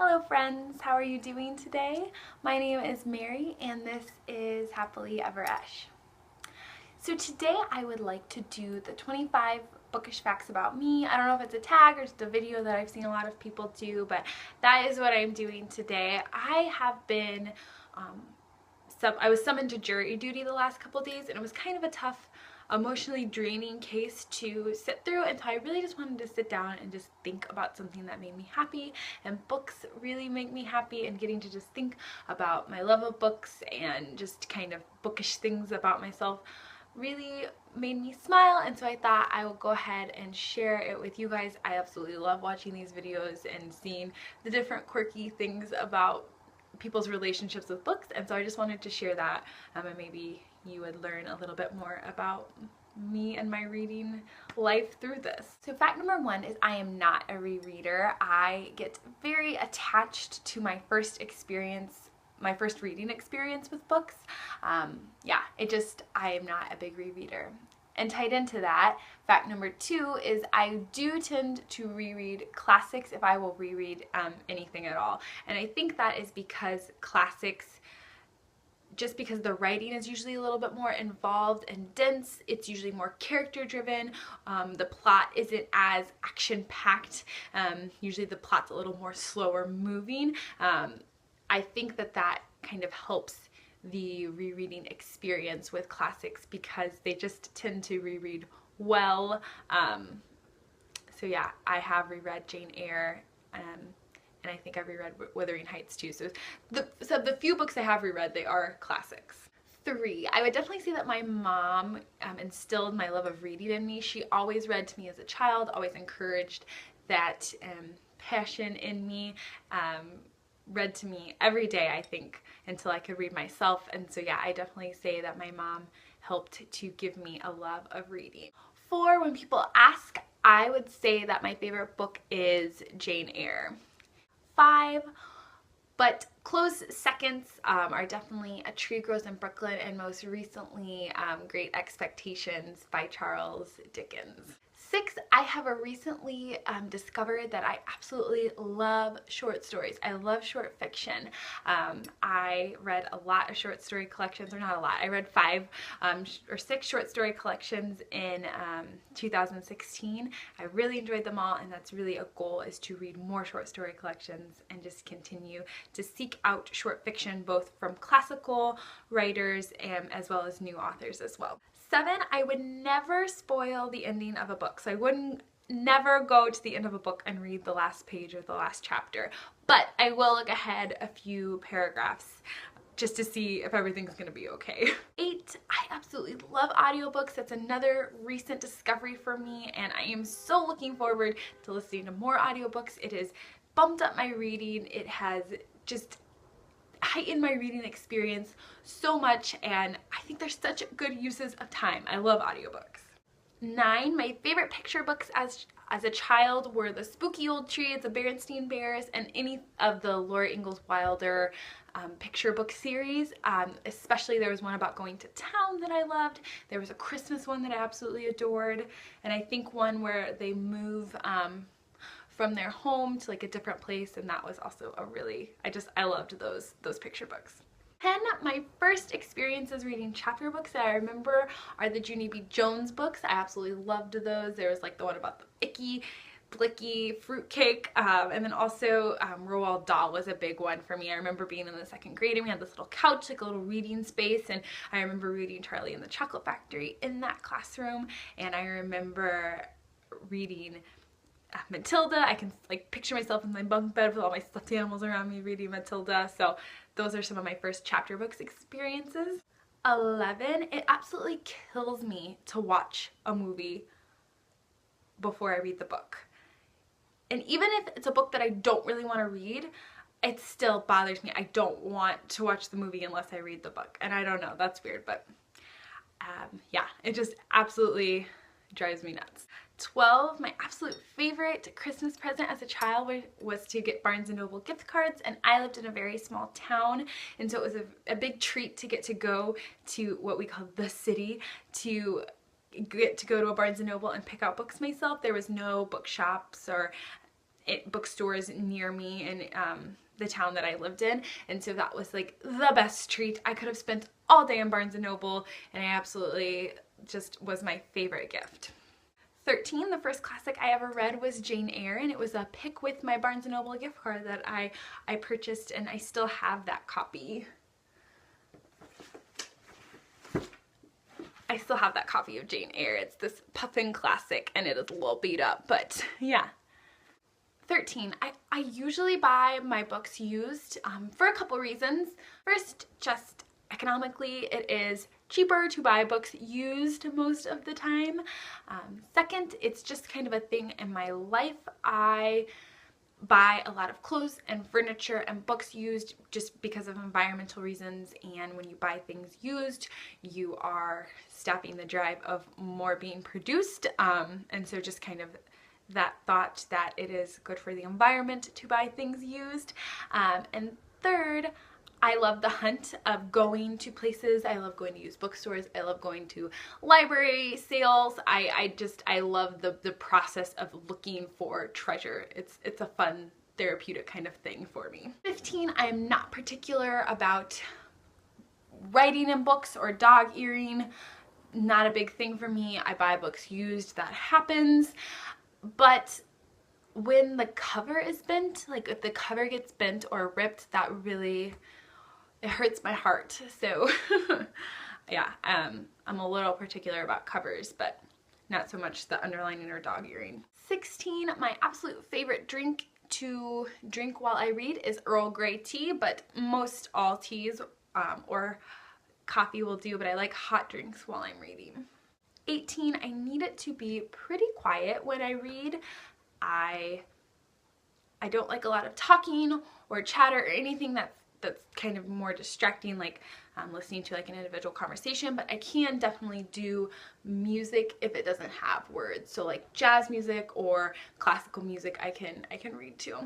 Hello friends, how are you doing today? My name is Mary and this is Happily Ever Esch. So today I would like to do the 25 bookish facts about me. I don't know if it's a tag or just a video that I've seen a lot of people do, but that is what I'm doing today. I have been, I was summoned to jury duty the last couple days and it was kind of a tough, emotionally draining case to sit through, and so I really just wanted to sit down and just think about something that made me happy, and books really make me happy, and getting to just think about my love of books and just kind of bookish things about myself really made me smile, and so I thought I will go ahead and share it with you guys. I absolutely love watching these videos and seeing the different quirky things about people's relationships with books, and so I just wanted to share that, and maybe you would learn a little bit more about me and my reading life through this. So fact number one is I am not a rereader. I get very attached to my first reading experience with books. I am not a big rereader. And tied into that, fact number two is I do tend to reread classics if I will reread anything at all. And I think that is because classics, just because the writing is usually a little bit more involved and dense, it's usually more character driven, the plot isn't as action packed, usually the plot's a little more slower moving. I think that kind of helps the rereading experience with classics because they just tend to reread well. So yeah, I have reread Jane Eyre, and I think I've reread Wuthering Heights too. So the few books I have reread, they are classics. Three, I would definitely say that my mom instilled my love of reading in me. She always read to me as a child, always encouraged that passion in me, read to me every day, I think, until I could read myself. And so yeah, I definitely say that my mom helped to give me a love of reading. Four, when people ask, I would say that my favorite book is Jane Eyre. Five, but close seconds are definitely A Tree Grows in Brooklyn and most recently Great Expectations by Charles Dickens. Six, I have recently discovered that I absolutely love short stories. I love short fiction. I read a lot of short story collections, or not a lot, I read 5 or 6 short story collections in 2016. I really enjoyed them all, and that's really a goal, is to read more short story collections and just continue to seek out short fiction, both from classical writers as well as new authors as well. 7, I would never spoil the ending of a book. So I wouldn't never go to the end of a book and read the last page or the last chapter, but I will look ahead a few paragraphs just to see if everything's gonna be okay. 8, I absolutely love audiobooks. That's another recent discovery for me, and I am so looking forward to listening to more audiobooks. It has bumped up my reading. It has just heighten my reading experience so much, and I think they're such good uses of time. I love audiobooks. 9, my favorite picture books as a child were The Spooky Old Tree, The Berenstain Bears, and any of the Laura Ingalls Wilder picture book series. Especially there was one about going to town that I loved. There was a Christmas one that I absolutely adored, and I think one where they move from their home to like a different place, and that was also a really, I loved those picture books. 10, my first experiences reading chapter books that I remember are the Junie B. Jones books. I absolutely loved those. There was like the one about the icky blicky fruitcake, and then also Roald Dahl was a big one for me. I remember being in the 2nd grade and we had this little couch, like a little reading space, and I remember reading Charlie and the Chocolate Factory in that classroom, and I remember reading Matilda. I can like picture myself in my bunk bed with all my stuffed animals around me reading Matilda. So those are some of my first chapter books experiences. 11, it absolutely kills me to watch a movie before I read the book. And even if it's a book that I don't really want to read, it still bothers me. I don't want to watch the movie unless I read the book. And I don't know, that's weird, but yeah, it just absolutely drives me nuts. 12, my absolute favorite Christmas present as a child was to get Barnes & Noble gift cards, and I lived in a very small town, and so it was a big treat to get to go to what we call the city, to get to go to a Barnes & Noble and pick out books myself. There was no bookshops or bookstores near me in the town that I lived in, and so that was like the best treat. I could have spent all day in Barnes & Noble, and I absolutely just was my favorite gift. 13, the first classic I ever read was Jane Eyre, and it was a pick with my Barnes & Noble gift card that I purchased, and I still have that copy. I still have that copy of Jane Eyre. It's this puffin classic, and it is a little beat up, but yeah. 13, I usually buy my books used for a couple reasons. First, just economically, it is cheaper to buy books used most of the time. Second, it's just kind of a thing in my life. I buy a lot of clothes and furniture and books used just because of environmental reasons, and when you buy things used, you are stopping the drive of more being produced, and so just kind of that thought that it is good for the environment to buy things used. And third, I love the hunt of going to places. I love going to used bookstores. I love going to library sales. I love the process of looking for treasure. It's a fun therapeutic kind of thing for me. 15, I am not particular about writing in books or dog-earing. Not a big thing for me. I buy books used, that happens. But when the cover is bent, like if the cover gets bent or ripped, that really, it hurts my heart. So yeah, I'm a little particular about covers, but not so much the underlining or dog earring. 16, my absolute favorite drink to drink while I read is Earl Grey tea, but most all teas or coffee will do, but I like hot drinks while I'm reading. 18, I need it to be pretty quiet when I read. I don't like a lot of talking or chatter or anything that's kind of more distracting, like listening to like an individual conversation, but I can definitely do music if it doesn't have words. So like jazz music or classical music I can read to.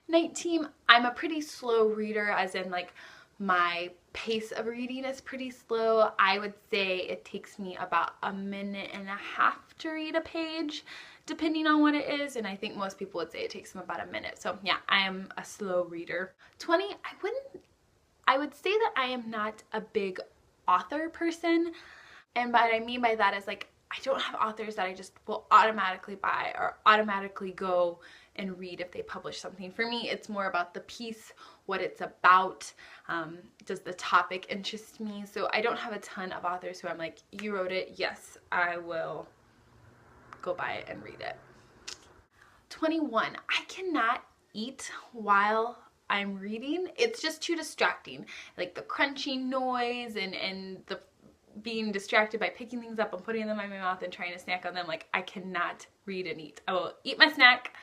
19, I'm a pretty slow reader, as in like my pace of reading is pretty slow. I would say it takes me about a minute and a half to read a page, depending on what it is, and I think most people would say it takes them about a minute. So yeah, I am a slow reader. 20, I would say that I am not a big author person, and what I mean by that is like I don't have authors that I just will automatically buy or automatically go and read if they publish something. For me, it's more about the piece, what it's about, does the topic interest me? So I don't have a ton of authors who I'm like, you wrote it, yes, I will go buy it and read it. 21, I cannot eat while I'm reading. It's just too distracting. Like the crunching noise and the being distracted by picking things up and putting them in my mouth and trying to snack on them. Like I cannot read and eat. I will eat my snack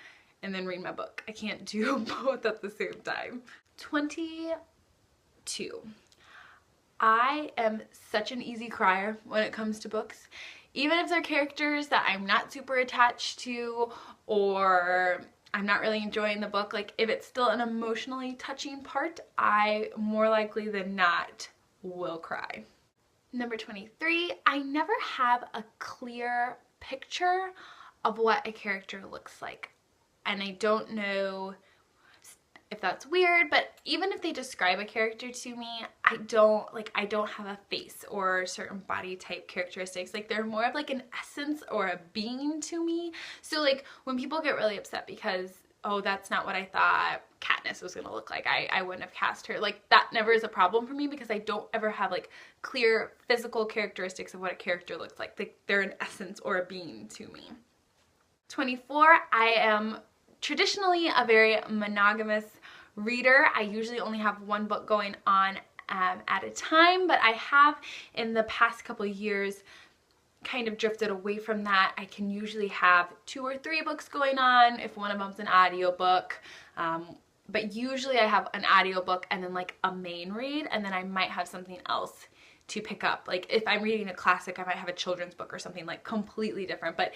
and then read my book. I can't do both at the same time. 22. I am such an easy crier when it comes to books. Even if they're characters that I'm not super attached to or I'm not really enjoying the book, like if it's still an emotionally touching part, I more likely than not will cry. Number 23, I never have a clear picture of what a character looks like. And I don't know if that's weird, but even if they describe a character to me, I don't have a face or certain body type characteristics. Like they're more of like an essence or a being to me. So like when people get really upset because, oh, that's not what I thought Katniss was gonna look like, I wouldn't have cast her. Like that never is a problem for me because I don't ever have like clear physical characteristics of what a character looks like. They're an essence or a being to me. 24, I am traditionally a very monogamous reader. I usually only have one book going on at a time, but I have in the past couple years kind of drifted away from that. I can usually have 2 or 3 books going on if one of them's an audiobook, but usually I have an audiobook and then like a main read, and then I might have something else to pick up. Like if I'm reading a classic, I might have a children's book or something like completely different, but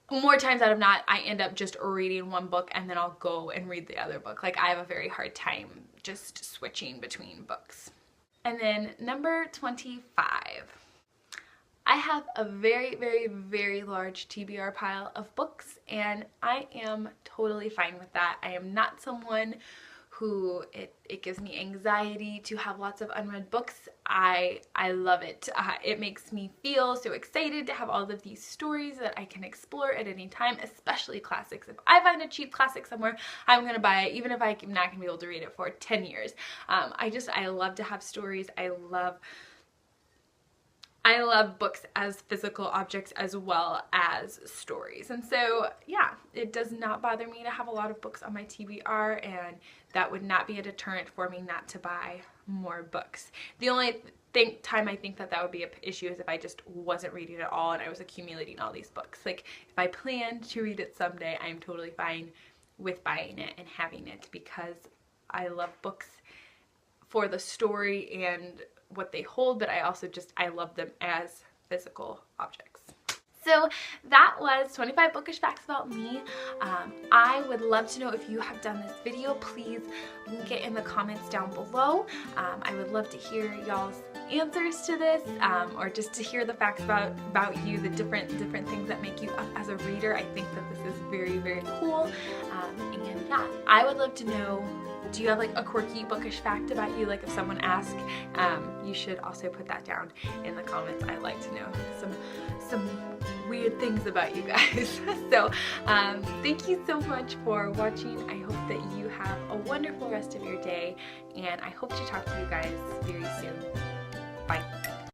more times out of not, I end up just reading one book and then I'll go and read the other book. Like I have a very hard time just switching between books. And then number 25. I have a very large TBR pile of books, and I am totally fine with that. I am not someone who it gives me anxiety to have lots of unread books. I love it. It makes me feel so excited to have all of these stories that I can explore at any time, especially classics. If I find a cheap classic somewhere, I'm going to buy it, even if I'm not going to be able to read it for 10 years. I love to have stories. I love books as physical objects as well as stories. And so, yeah, it does not bother me to have a lot of books on my TBR, and that would not be a deterrent for me not to buy more books. The only time I think that would be an issue is if I just wasn't reading at all and I was accumulating all these books. Like, if I planned to read it someday, I'm totally fine with buying it and having it, because I love books for the story and what they hold, but I love them as physical objects. So that was 25 bookish facts about me. I would love to know if you have done this video. Please link it in the comments down below. I would love to hear y'all's answers to this, or just to hear the facts about you, the different things that make you up as a reader. I think that this is very cool. And yeah, I would love to know, do you have like a quirky bookish fact about you? Like if someone asks, you should also put that down in the comments. I'd like to know some weird things about you guys. So thank you so much for watching. I hope that you have a wonderful rest of your day, and I hope to talk to you guys very soon.